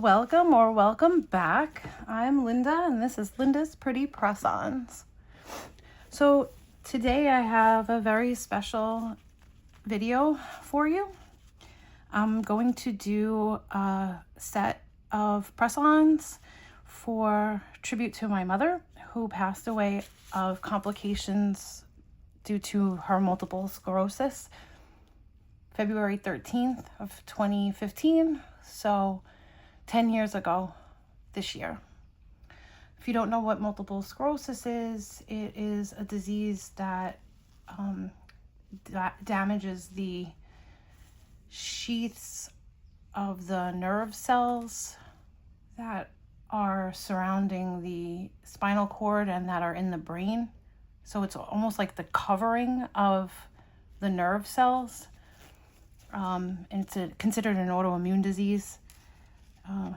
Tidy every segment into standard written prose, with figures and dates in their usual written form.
welcome or welcome back. I'm Linda and this is Linda's Pretty Press-Ons. So today I have a very special video for you. I'm going to do a set of press-ons for tribute to my mother, who passed away of complications due to her multiple sclerosis February 13th of 2015. So 10 years ago this year. If you don't know what multiple sclerosis is, it is a disease that damages the sheaths of the nerve cells that are surrounding the spinal cord and that are in the brain. So it's almost like the covering of the nerve cells. And it's considered an autoimmune disease.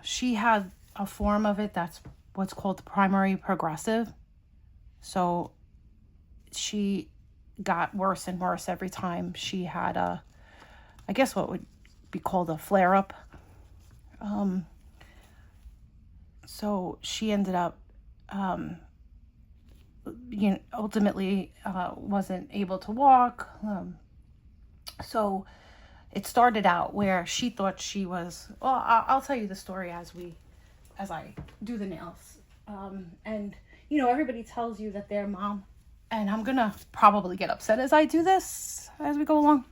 She had a form of it that's what's called primary progressive. So she got worse and worse every time she had I guess what would be called a flare-up. So she ended up, ultimately wasn't able to walk. So it started out where she thought she was, well, I'll tell you the story as I do the nails. And everybody tells you that their mom, and I'm gonna probably get upset as I do this as we go along.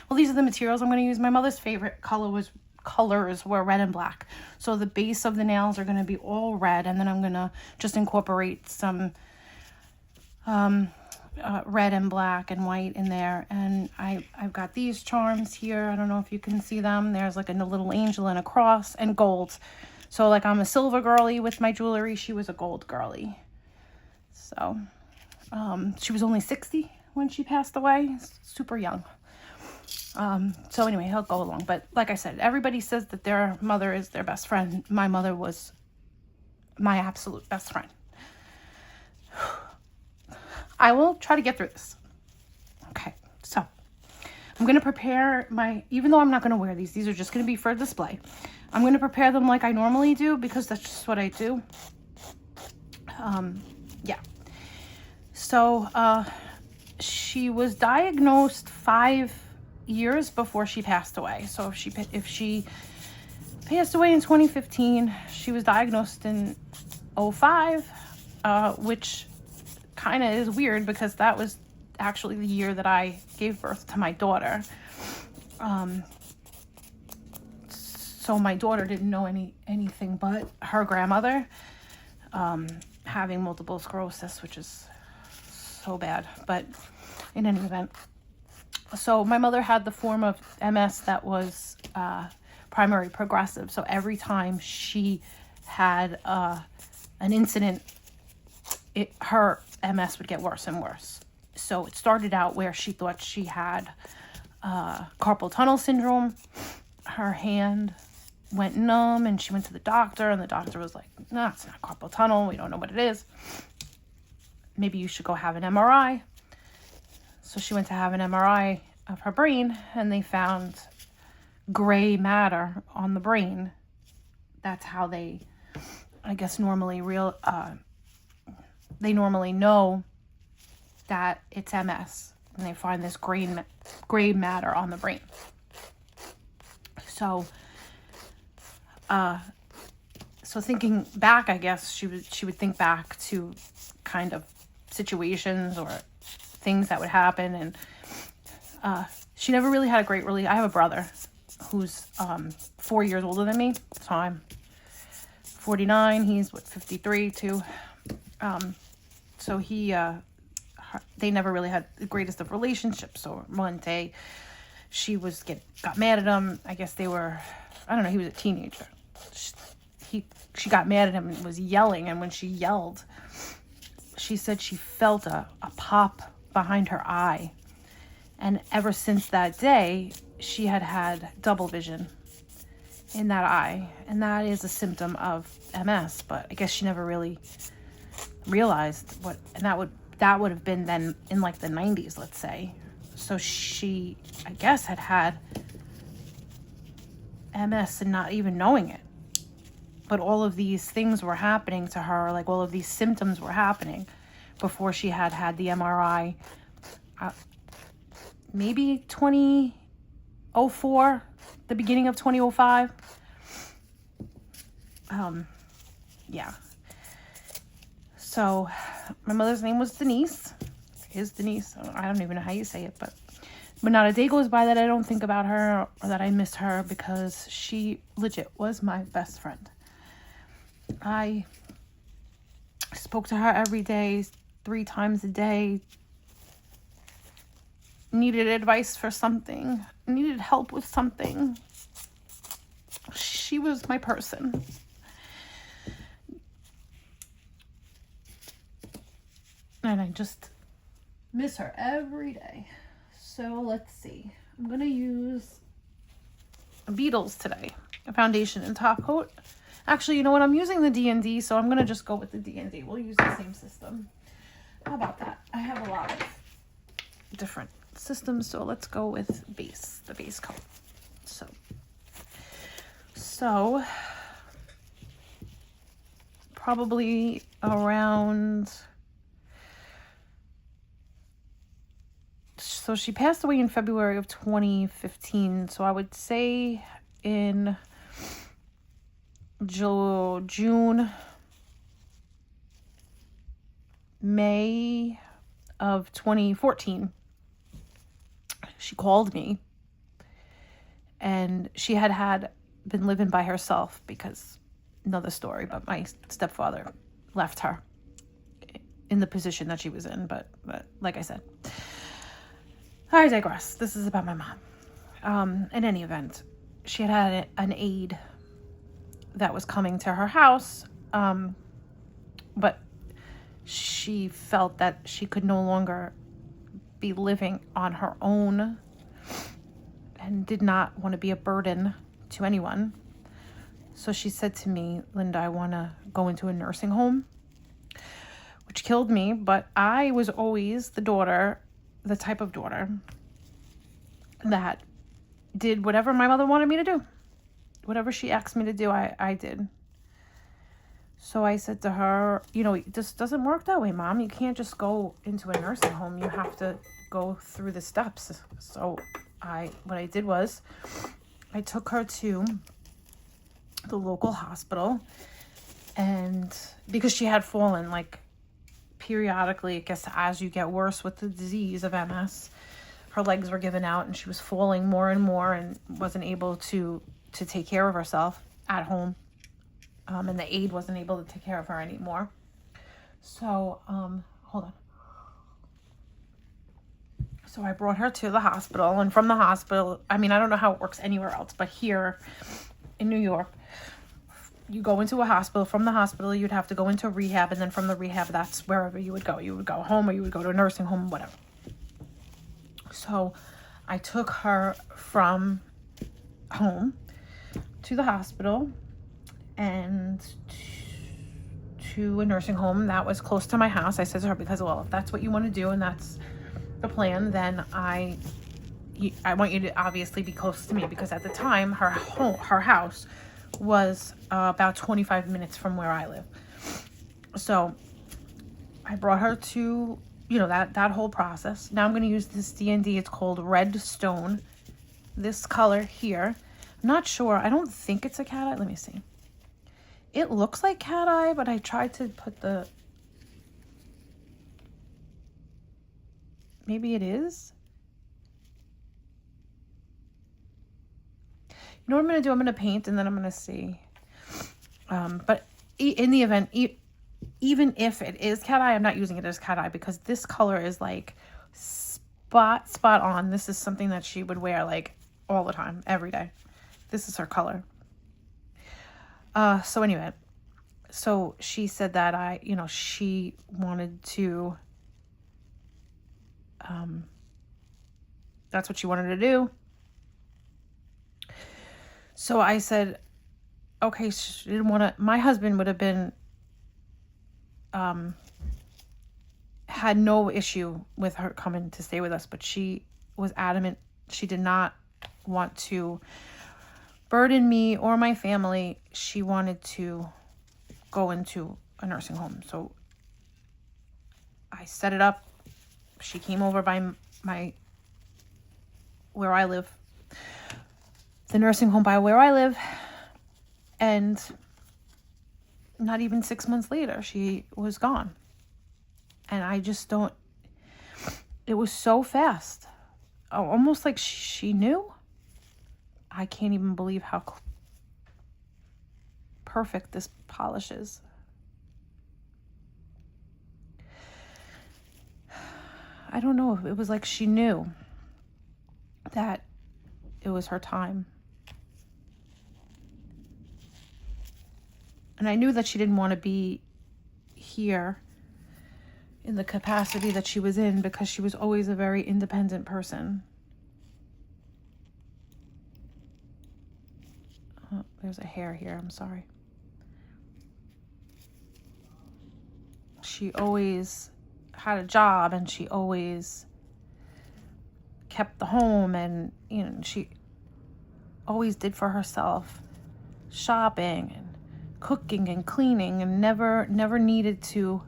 Well, these are the materials I'm gonna use. My mother's favorite colors were red and black. So the base of the nails are gonna be all red, and then I'm gonna just incorporate some red and black and white in there. And I've got these charms here. I don't know if you can see them. There's like a little angel and a cross and gold. So like I'm a silver girly with my jewelry. She was a gold girly. So she was only 60 when she passed away. Super young. So anyway, I'll go along. But like I said, everybody says that their mother is their best friend. My mother was my absolute best friend. I will try to get through this. Okay, so I'm going to prepare even though I'm not going to wear these are just going to be for display. I'm going to prepare them like I normally do because that's just what I do. Yeah. So she was diagnosed 5 years before she passed away. So if she passed away in 2015, she was diagnosed in 2005, which kind of is weird because that was actually the year that I gave birth to my daughter. So my daughter didn't know anything but her grandmother having multiple sclerosis, which is so bad. But in any event, so my mother had the form of MS that was primary progressive. So every time she had an incident, her MS would get worse and worse. So it started out where she thought she had carpal tunnel syndrome. Her hand went numb and she went to the doctor, and the doctor was like, no, it's not carpal tunnel. We don't know what it is. Maybe you should go have an MRI. So she went to have an MRI of her brain, and they found gray matter on the brain. That's how they, I guess, normally know that it's MS, and they find this gray matter on the brain. So, so thinking back, I guess she would think back to kind of situations or things that would happen, and she never really had a great I have a brother who's 4 years older than me, so I'm 49. He's 53 too. So they never really had the greatest of relationships. So one day she got mad at him. I guess he was a teenager. She got mad at him and was yelling. And when she yelled, she said she felt a pop behind her eye. And ever since that day, she had double vision in that eye. And that is a symptom of MS. But I guess she never really realized and that would have been then in like the 90s, let's say. So she, I guess, had MS and not even knowing it. But all of these things were happening to her, like all of these symptoms were happening before she had had the MRI. Maybe 2004, the beginning of 2005. Yeah. So my mother's name was Denise. Is Denise. I don't even know how you say it, but not a day goes by that I don't think about her or that I miss her, because she legit was my best friend. I spoke to her every day, 3 times a day. Needed advice for something, needed help with something. She was my person. And I just miss her every day. So let's see. I'm going to use Beetles today. A foundation and top coat. Actually, you know what? I'm using the D&D, so I'm going to just go with the D&D. We'll use the same system. How about that? I have a lot of different systems, so let's go with the base coat. So probably around, so she passed away in February of 2015, so I would say in June, May of 2014, she called me, and she had been living by herself because, another story, but my stepfather left her in the position that she was in. But like I said, I digress. This is about my mom. In any event, she had an aide that was coming to her house, but she felt that she could no longer be living on her own and did not want to be a burden to anyone. So she said to me, Linda, I want to go into a nursing home, which killed me. But I was always the type of daughter that did whatever my mother wanted me to do. Whatever she asked me to do, I did. So I said to her, it just doesn't work that way, Mom. You can't just go into a nursing home. You have to go through the steps. So what I did was I took her to the local hospital, and because she had fallen, like, periodically, I guess as you get worse with the disease of MS, her legs were giving out and she was falling more and more and wasn't able to take care of herself at home. And the aide wasn't able to take care of her anymore. So, hold on. So I brought her to the hospital, and from the hospital, I mean, I don't know how it works anywhere else, but here in New York, you go into a hospital. From the hospital, you'd have to go into rehab, and then from the rehab, that's wherever you would go. You would go home, or you would go to a nursing home, whatever. So I took her from home to the hospital and to a nursing home that was close to my house. I said to her, because, well, if that's what you want to do and that's the plan, then I want you to obviously be close to me, because at the time her house was about 25 minutes from where I live. So I brought her to, that whole process. Now I'm going to use this D&D. It's called Red Stone. This color here. I'm not sure. I don't think it's a cat eye. Let me see. It looks like cat eye, but I tried to put maybe it is. You know what I'm going to do? I'm going to paint, and then I'm going to see. But in the event, even if it is cat eye, I'm not using it as cat eye, because this color is like spot on. This is something that she would wear like all the time, every day. This is her color. So anyway, so she said that she wanted to, that's what she wanted to do. So I said, okay, she didn't want to, my husband would have been, had no issue with her coming to stay with us, but she was adamant. She did not want to burden me or my family, she wanted to go into a nursing home. So I set it up. She came over by where I live, the nursing home by where I live, and not even 6 months later, she was gone. And I just don't, it was so fast. Almost like she knew. I can't even believe how perfect this polish is. I don't know if it was like she knew that it was her time. And I knew that she didn't want to be here in the capacity that she was in, because she was always a very independent person. Oh, there's a hair here, I'm sorry. She always had a job, and she always kept the home, and she always did for herself, shopping and cooking and cleaning, and never needed to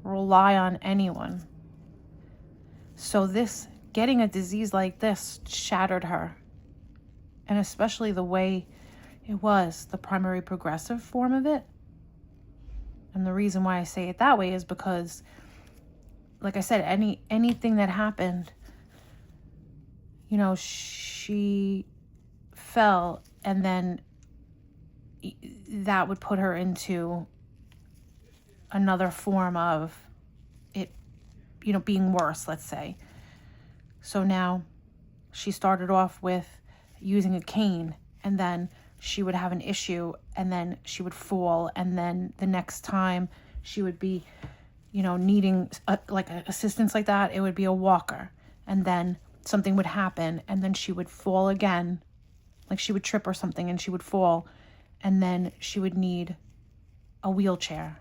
rely on anyone. So getting a disease like this shattered her, and especially the way it was, the primary progressive form of it. And the reason why I say it that way is because, like I said, anything that happened, she fell, and then that would put her into another form of it, being worse, let's say. So now she started off with using a cane, and then she would have an issue, and then she would fall, and then the next time she would be, needing assistance like that, it would be a walker, and then something would happen, and then she would fall again, like she would trip or something, and she would fall, and then she would need a wheelchair.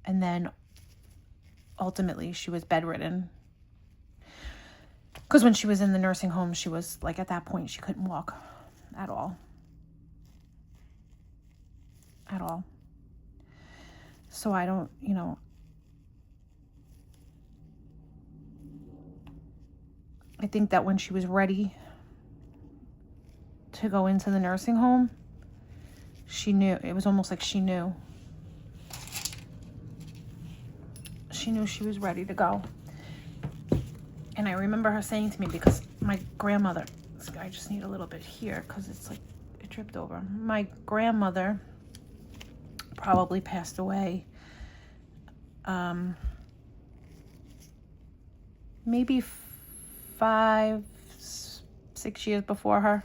And then ultimately she was bedridden. Because when she was in the nursing home, she was like, at that point, she couldn't walk at all. At all. So I don't, I think that when she was ready to go into the nursing home, she knew. It was almost like she knew. She knew she was ready to go. And I remember her saying to me, because my grandmother, I just need a little bit here because it's like it tripped over. My grandmother probably passed away maybe 5-6 years before her.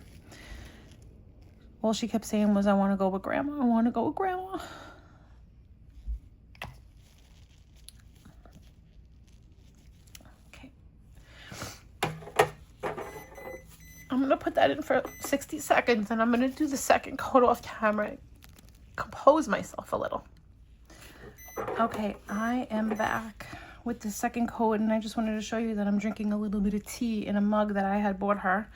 All she kept saying was, I want to go with grandma. I want to go with grandma. Okay. I'm going to put that in for 60 seconds, and I'm going to do the second coat off camera and compose myself a little. Okay, I am back with the second coat, and I just wanted to show you that I'm drinking a little bit of tea in a mug that I had bought her.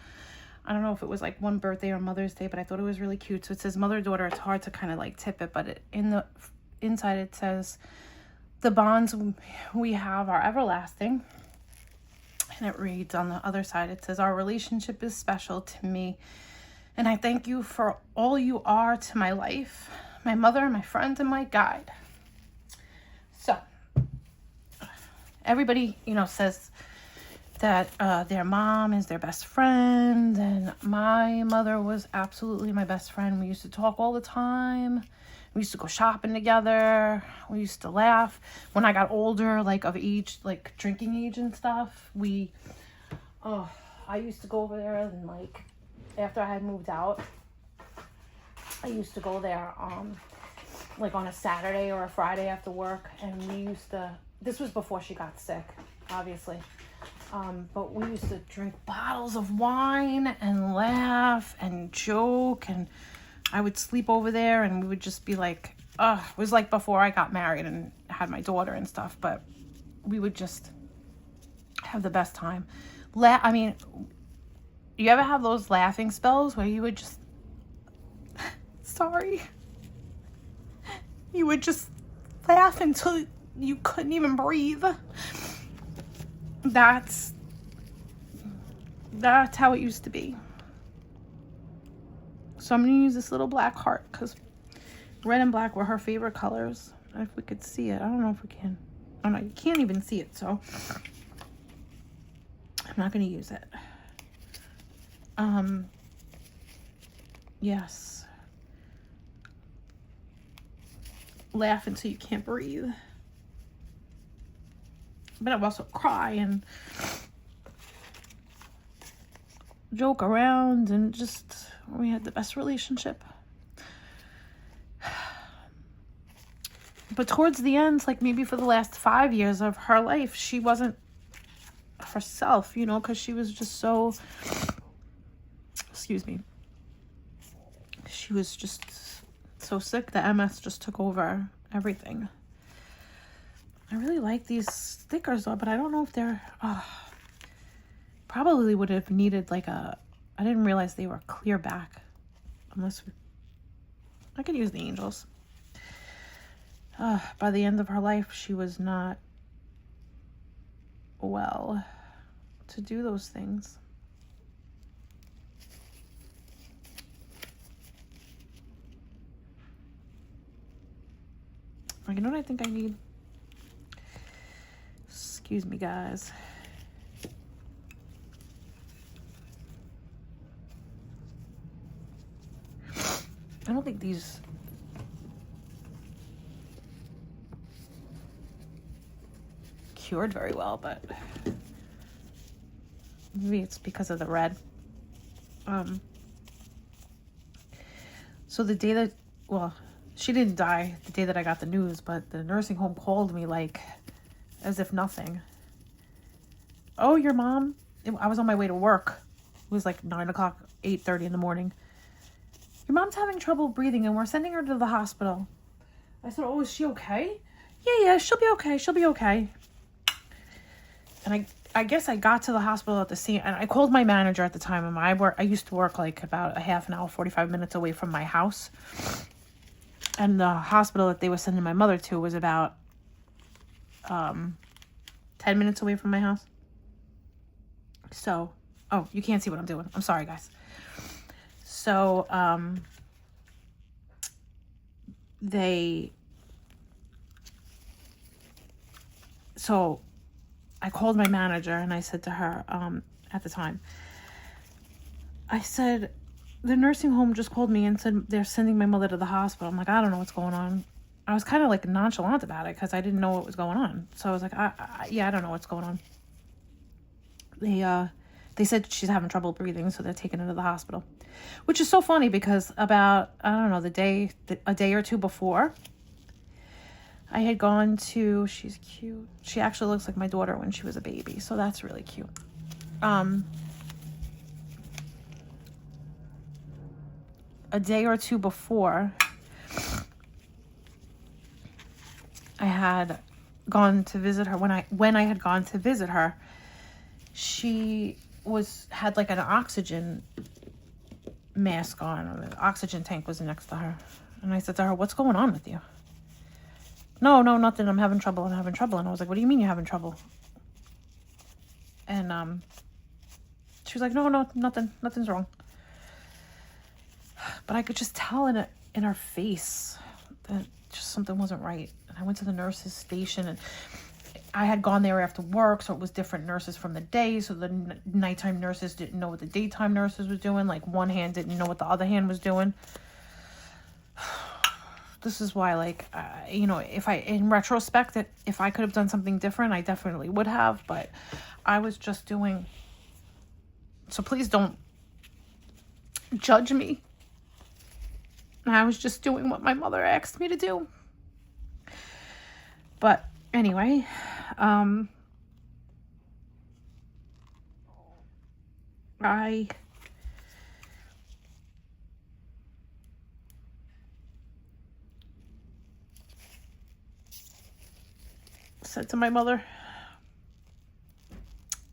I don't know if it was like one birthday or Mother's Day, but I thought it was really cute. So it says mother, daughter. It's hard to kind of like tip it, but in the inside it says, the bonds we have are everlasting. And it reads on the other side, it says, our relationship is special to me, and I thank you for all you are to my life, my mother, my friend, and my guide. So everybody, says that their mom is their best friend, and my mother was absolutely my best friend. We used to talk all the time. We used to go shopping together. We used to laugh. When I got older, like of age, like drinking age and stuff, I used to go over there, and like after I had moved out, I used to go there like on a Saturday or a Friday after work, and we used to, this was before she got sick, obviously. But we used to drink bottles of wine and laugh and joke, and I would sleep over there, and we would just be like, it was like before I got married and had my daughter and stuff, but we would just have the best time. You ever have those laughing spells where you would just, sorry, you would just laugh until you couldn't even breathe? That's how it used to be. So I'm going to use this little black heart because red and black were her favorite colors. If we could see it. I don't know if we can. Oh no, you can't even see it, so I'm not going to use it. Yes. Laugh until you can't breathe. But I'll also cry and joke around, and just, we had the best relationship. But towards the end, like maybe for the last 5 years of her life, she wasn't herself, you know, because she was just so, excuse me, she was just so sick. The MS just took over everything. I really like these stickers though, but I don't know if they're, probably would have needed like a, I didn't realize they were clear back. Unless I could use the angels. By the end of her life, she was not well to do those things. You know what I think I need? Excuse me, guys. I don't think these cured very well, but maybe it's because of the red. So the day that, well, she didn't die the day that I got the news, but the nursing home called me like as if nothing. Oh, your mom? I was on my way to work. It was like 9 o'clock, 8:30 in the morning. Your mom's having trouble breathing and we're sending her to the hospital. I said, oh, is she okay? Yeah, she'll be okay. She'll be okay. And I guess I got to the hospital at the scene, and I called my manager at the time. And I used to work like about a half an hour, 45 minutes away from my house. And the hospital that they were sending my mother to was about 10 minutes away from my house. So, oh, you can't see what I'm doing. I'm sorry, guys. So, I called my manager and I said to her, at the time, I said, the nursing home just called me and said they're sending my mother to the hospital. I'm like, I don't know what's going on. I was kind of like nonchalant about it because I didn't know what was going on. So I was like, I don't know what's going on. They said she's having trouble breathing, so they're taking her to the hospital, which is so funny because about, I don't know, a day or two before, I had gone to, she's cute. She actually looks like my daughter when she was a baby, so that's really cute. A day or two before, I had gone to visit her. When I had gone to visit her, she had like an oxygen mask on, or the oxygen tank was next to her. And I said to her, what's going on with you? No, nothing. I'm having trouble. And I was like, what do you mean you're having trouble? And she was like, no, nothing. Nothing's wrong. But I could just tell in her face that just something wasn't right. And I went to the nurse's station, and I had gone there after work, so it was different nurses from the day. So the nighttime nurses didn't know what the daytime nurses was doing. Like one hand didn't know what the other hand was doing. This is why, like, in retrospect, if I could have done something different, I definitely would have. But I was just doing. So please don't judge me. I was just doing what my mother asked me to do. But anyway, I said to my mother,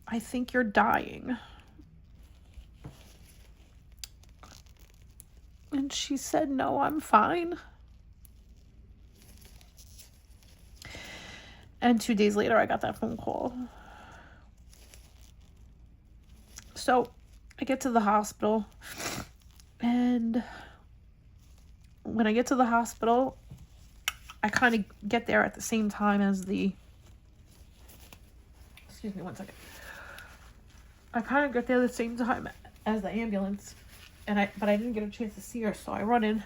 I think you're dying. she said, no, I'm fine. And 2 days later, I got that phone call. So I get to the hospital, and when I get to the hospital, I kind of get there at the same time as excuse me one second. I kind of get there at the same time as the ambulance, but I didn't get a chance to see her, so I run in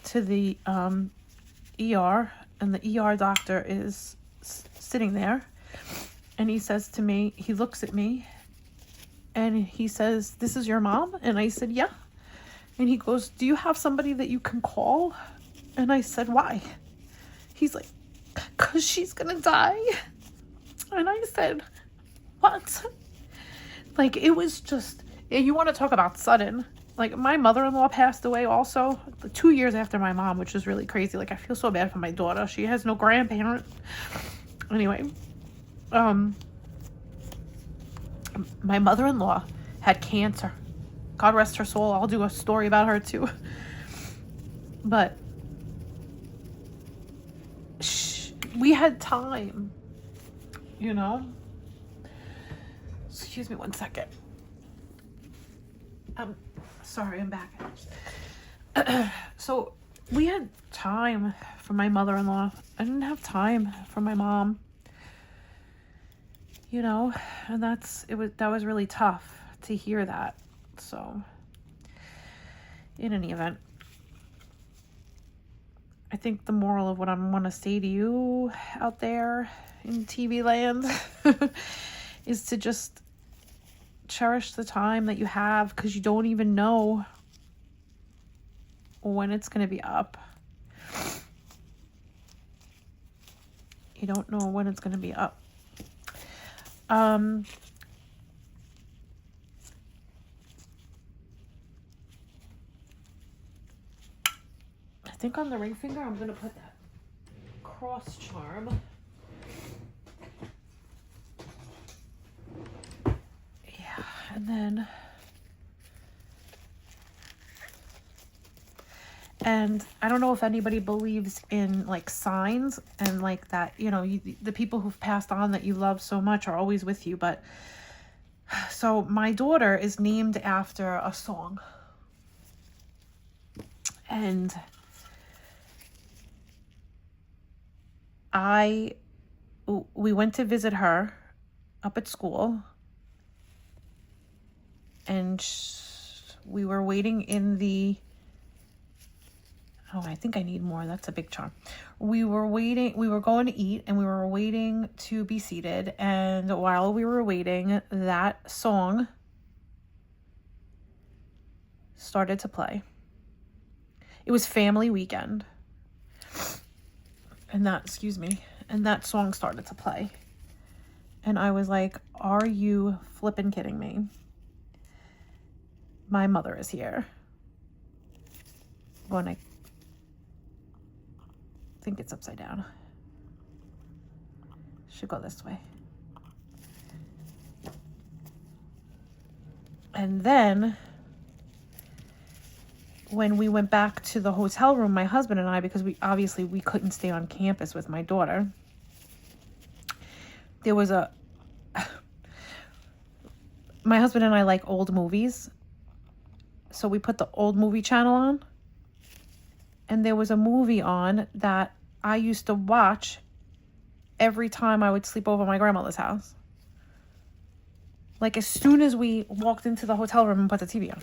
to the ER, and the ER doctor is sitting there, and he says to me, he looks at me, and he says, "This is your mom?" And I said, "Yeah." And he goes, "Do you have somebody that you can call?" And I said, "Why?" He's like, "'Cause she's gonna die." And I said, "What?" Like, it was just, you want to talk about sudden. Like, my mother-in-law passed away also 2 years after my mom, which is really crazy. Like, I feel so bad for my daughter. She has no grandparent. Anyway, my mother-in-law had cancer. God rest her soul. I'll do a story about her too. But we had time, you know? Excuse me one second. Sorry, I'm back. So we had time for my mother-in-law. I didn't have time for my mom, you know, and that was really tough to hear that. So in any event, I think the moral of what I want to say to you out there in TV land is to just cherish the time that you have, because you don't even know when it's going to be up. You don't know when it's going to be up. I think on the ring finger, I'm going to put that cross charm. Yeah, and then, and I don't know if anybody believes in like signs and like that, you know, the people who've passed on that you love so much are always with you. But so my daughter is named after a song, and we went to visit her up at school, and we were waiting in the, oh, I think I need more. That's a big charm. We were going to eat, and we were waiting to be seated. And while we were waiting, that song started to play. It was family weekend. And that song started to play. And I was like, are you flipping kidding me? My mother is here. When I think it's upside down. Should go this way. And then when we went back to the hotel room, my husband and I, because we couldn't stay on campus with my daughter, there was my husband and I like old movies, so we put the old movie channel on, and there was a movie on that I used to watch every time I would sleep over at my grandmother's house. Like, as soon as we walked into the hotel room and put the TV on.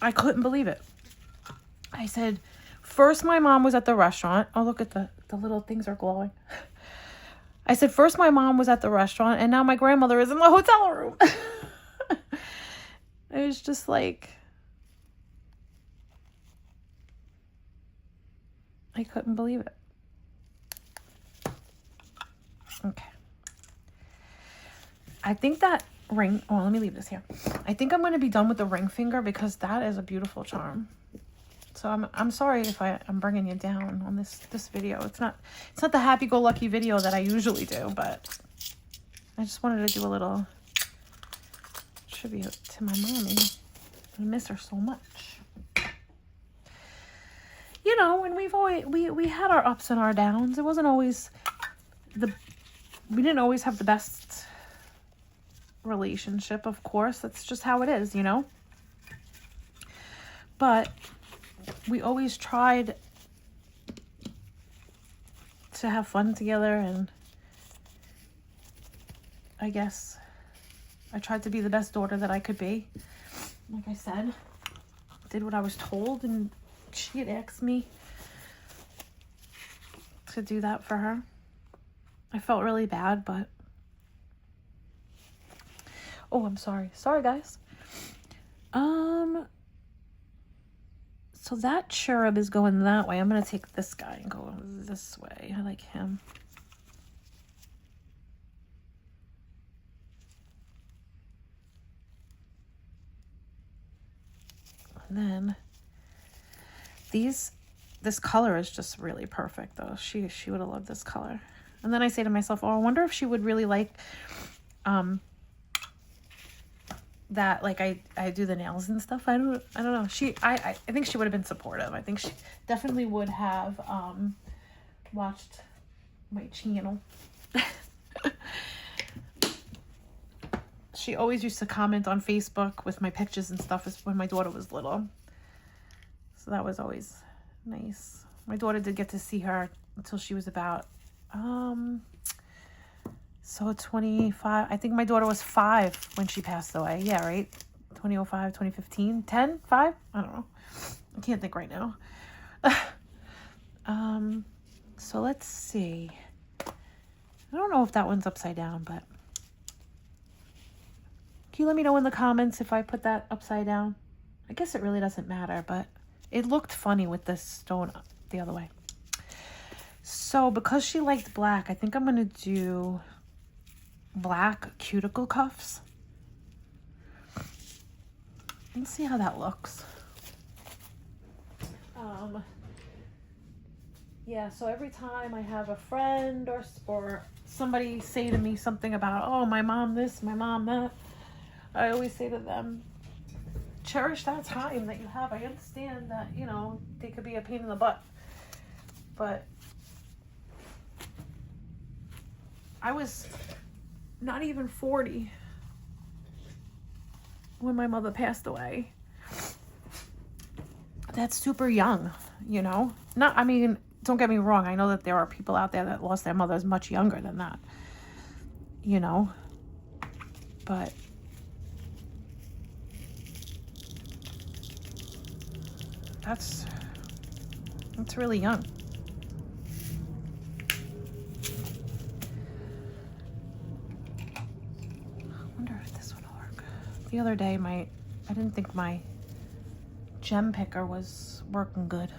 I couldn't believe it. I said, first my mom was at the restaurant. Oh, look at the little things are glowing. I said, first my mom was at the restaurant, and now my grandmother is in the hotel room. It was just like, I couldn't believe it. Okay. I think that ring, oh, let me leave this here. I think I'm going to be done with the ring finger, because that is a beautiful charm. So I'm sorry if I'm bringing you down on this video. It's not the happy-go-lucky video that I usually do, but I just wanted to do a little tribute to my mommy. I miss her so much. you know, and we've always, we had our ups and our downs. It wasn't always we didn't always have the best relationship, of course. That's just how it is, you know. But we always tried to have fun together, and I guess I tried to be the best daughter that I could be. Like I said, did what I was told, and she had asked me to do that for her. I felt really bad, but oh, I'm sorry. Sorry, guys. So that cherub is going that way. I'm going to take this guy and go this way. I like him. And then this color is just really perfect, though. She would have loved this color. And then I say to myself, oh, I wonder if she would really like that, like I do the nails and stuff. I don't know. I think she would have been supportive. I think she definitely would have watched my channel. She always used to comment on Facebook with my pictures and stuff when my daughter was little. So that was always nice. My daughter did get to see her until she was about so 25. I think my daughter was 5 when she passed away. Yeah, right? 2005, 2015, 10, 5? I don't know. I can't think right now. So let's see. I don't know if that one's upside down, but can you let me know in the comments if I put that upside down? I guess it really doesn't matter, but it looked funny with this stone the other way. So because she liked black, I think I'm going to do black cuticle cuffs. Let's see how that looks. Yeah, so every time I have a friend or somebody say to me something about, oh, my mom this, my mom that, I always say to them, cherish that time that you have. I understand that, you know, they could be a pain in the butt, but I was not even 40 when my mother passed away. That's super young, you know. Not, I mean, don't get me wrong. I know that there are people out there that lost their mothers much younger than that, you know. But that's really young. I wonder if this one will work. The other day, I didn't think my gem picker was working good.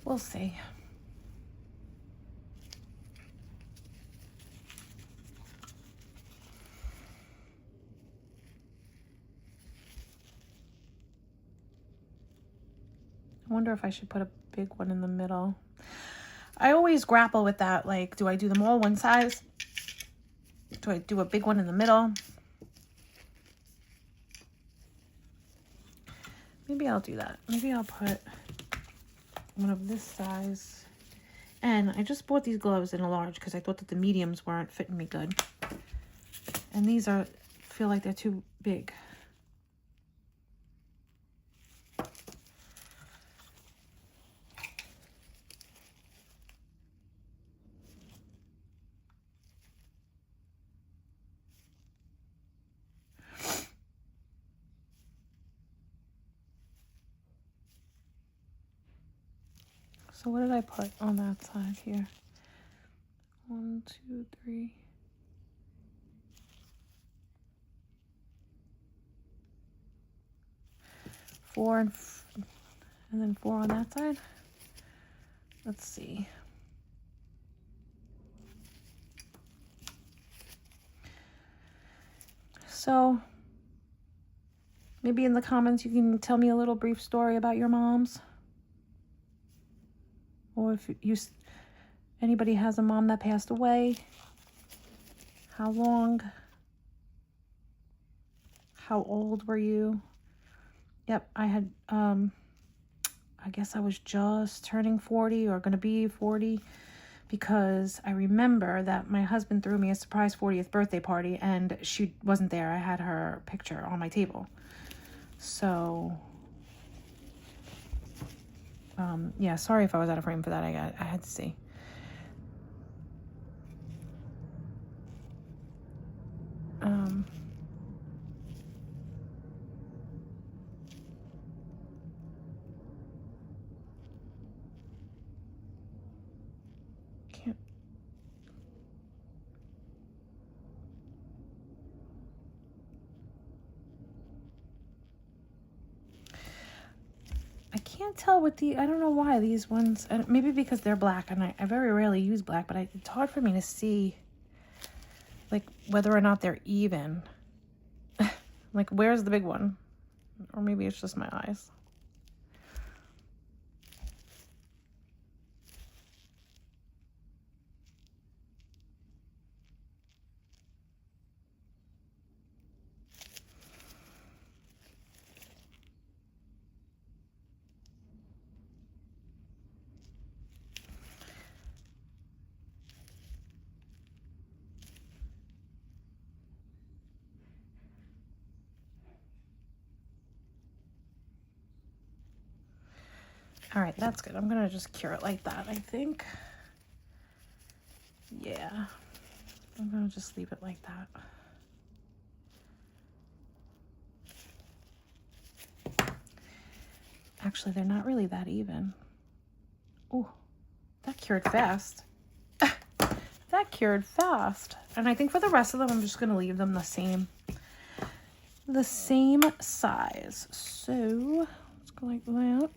We'll see. I wonder if I should put a big one in the middle. I always grapple with that. Like, do I do them all one size? Do I do a big one in the middle? Maybe I'll do that. Maybe I'll put one of this size. And I just bought these gloves in a large because I thought that the mediums weren't fitting me good. And these feel like they're too big. So what did I put on that side here? 1, 2, 3. Four and then 4 on that side. Let's see. So maybe in the comments you can tell me a little brief story about your moms. Or if you Anybody has a mom that passed away? How long? How old were you? Yep, I had, I guess I was just turning 40 or going to be 40, because I remember that my husband threw me a surprise 40th birthday party and she wasn't there. I had her picture on my table. So, yeah, sorry if I was out of frame for that. I had to see. Can't. I can't tell with the, I don't know why these ones, maybe because they're black, and I very rarely use black, but it's hard for me to see, like, whether or not they're even. Like, where's the big one? Or maybe it's just my eyes. All right, that's good. I'm gonna just cure it like that, I think. Yeah, I'm gonna just leave it like that. Actually, they're not really that even. Oh, that cured fast. That cured fast. And I think for the rest of them, I'm just gonna leave them the same size. So let's go like that.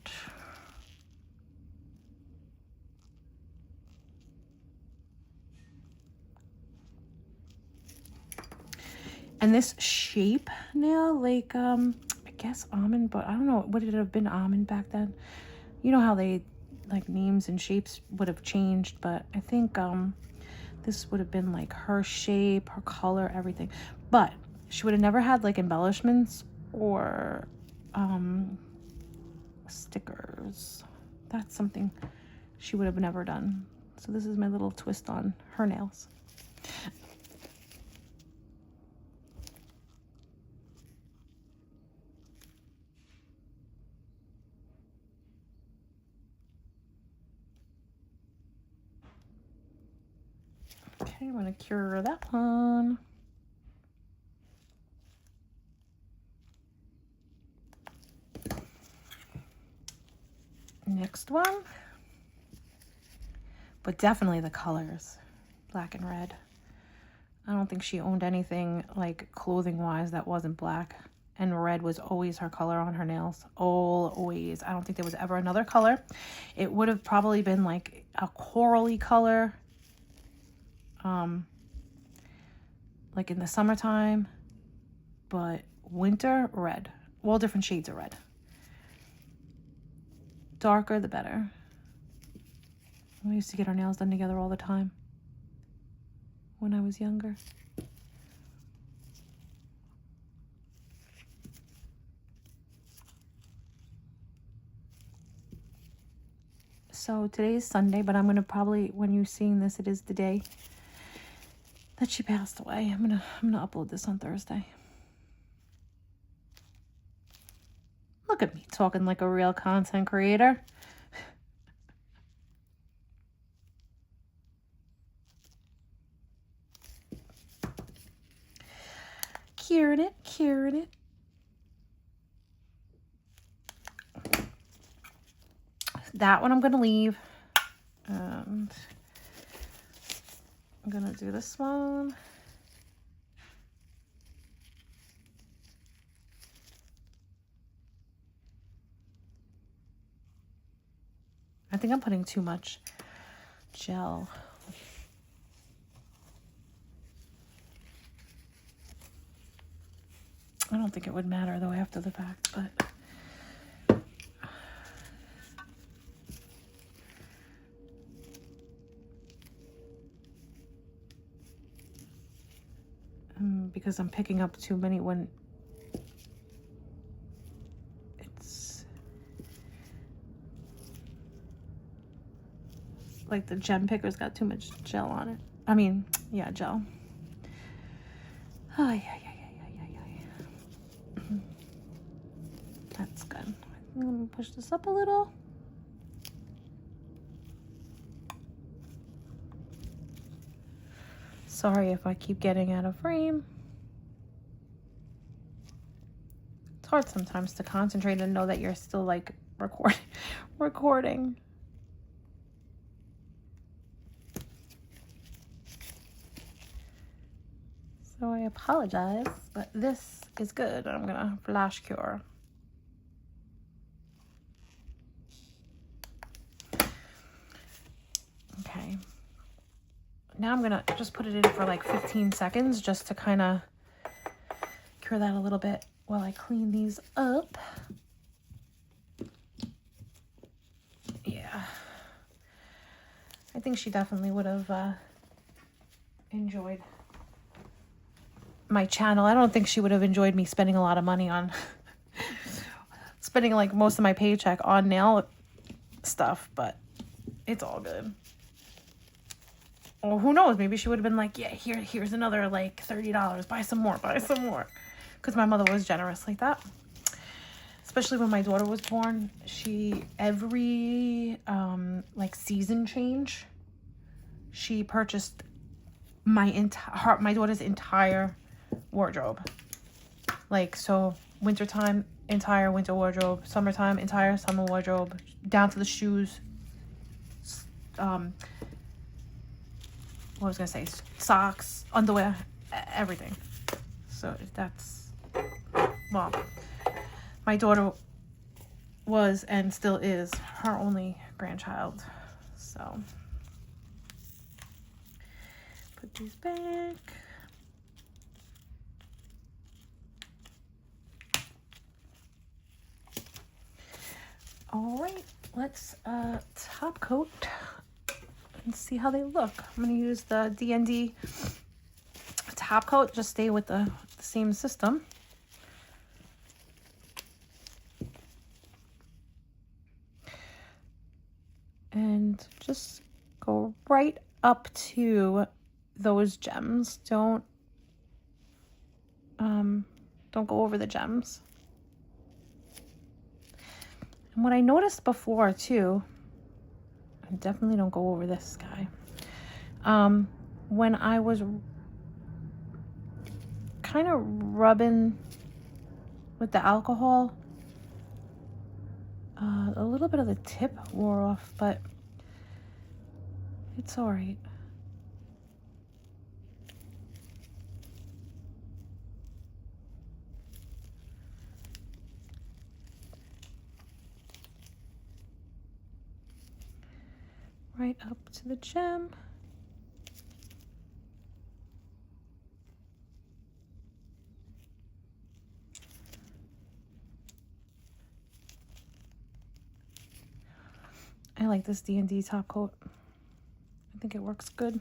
And this shape nail, like, I guess almond, but I don't know, would it have been almond back then? You know how they, like, names and shapes would have changed, but I think this would have been like her shape, her color, everything. But she would have never had like embellishments or stickers. That's something she would have never done. So this is my little twist on her nails. Okay, I'm gonna cure that one. Next one. But definitely the colors, black and red. I don't think she owned anything like clothing wise that wasn't black, and red was always her color on her nails. Always. I don't think there was ever another color. It would have probably been like a corally color, like in the summertime, but winter, red. All different shades of red. Darker the better. We used to get our nails done together all the time when I was younger. So today's Sunday, but I'm gonna probably, when you're seeing this, it is the day that she passed away. I'm gonna upload this on Thursday. Look at me talking like a real content creator. Curing it, curing it. That one I'm gonna leave. And I'm gonna do this one. I think I'm putting too much gel. I don't think it would matter though after the fact, but because I'm picking up too many when it's like the gem picker's got too much gel on it. I mean, yeah, gel. Oh, yeah. That's good. Let me push this up a little. Sorry if I keep getting out of frame. It's hard sometimes to concentrate and know that you're still like recording. So I apologize, but this is good. I'm gonna flash cure. Okay. Now I'm gonna just put it in for like 15 seconds just to kind of cure that a little bit while I clean these up. Yeah. I think she definitely would have enjoyed my channel. I don't think she would have enjoyed me spending a lot of money on spending like most of my paycheck on nail stuff, but it's all good. Or who knows, maybe she would have been like, yeah, here's another like $30, buy some more, because my mother was generous like that. Especially when my daughter was born, every like season change, she purchased my daughter's entire wardrobe. Like, so wintertime, entire winter wardrobe, summertime, entire summer wardrobe, down to the shoes, what was I gonna say, socks, underwear, everything. So that's, well, my daughter was and still is her only grandchild. So put these back. All right, let's top coat and see how they look. I'm gonna use the D&D top coat, just stay with the same system. And just go right up to those gems. Don't go over the gems. And what I noticed before too, I definitely don't go over this guy. When I was kind of rubbing with the alcohol, a little bit of the tip wore off, but it's all right. Right up to the gem. I like this D&D top coat. I think it works good.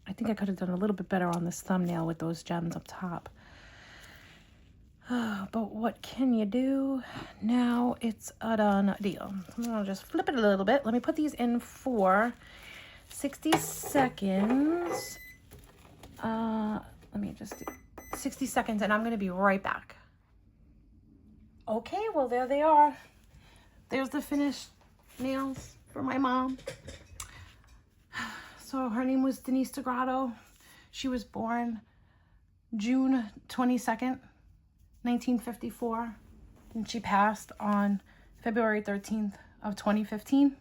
I think I could have done a little bit better on this thumbnail with those gems up top. But what can you do? Now it's a done deal. I'm gonna just flip it a little bit. Let me put these in for 60 seconds. Let me just do 60 seconds and I'm gonna be right back. Okay, well there they are. There's the finished nails for my mom. So her name was Denise DeGrotto. She was born June 22nd, 1954. And she passed on February 13th of 2015.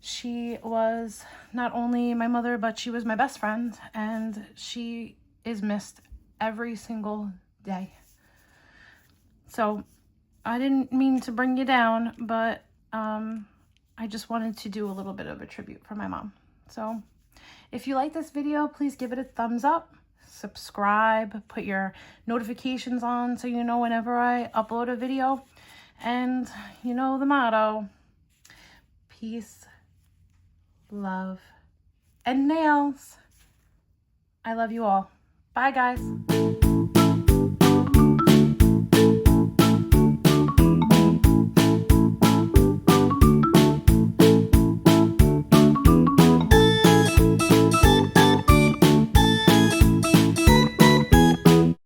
She was not only my mother, but she was my best friend. And she is missed every single day. So I didn't mean to bring you down, but I just wanted to do a little bit of a tribute for my mom. So If you like this video, please give it a thumbs up, subscribe, put your notifications on so you know whenever I upload a video. And you know the motto, peace, love, and nails. I love you all. Bye, guys.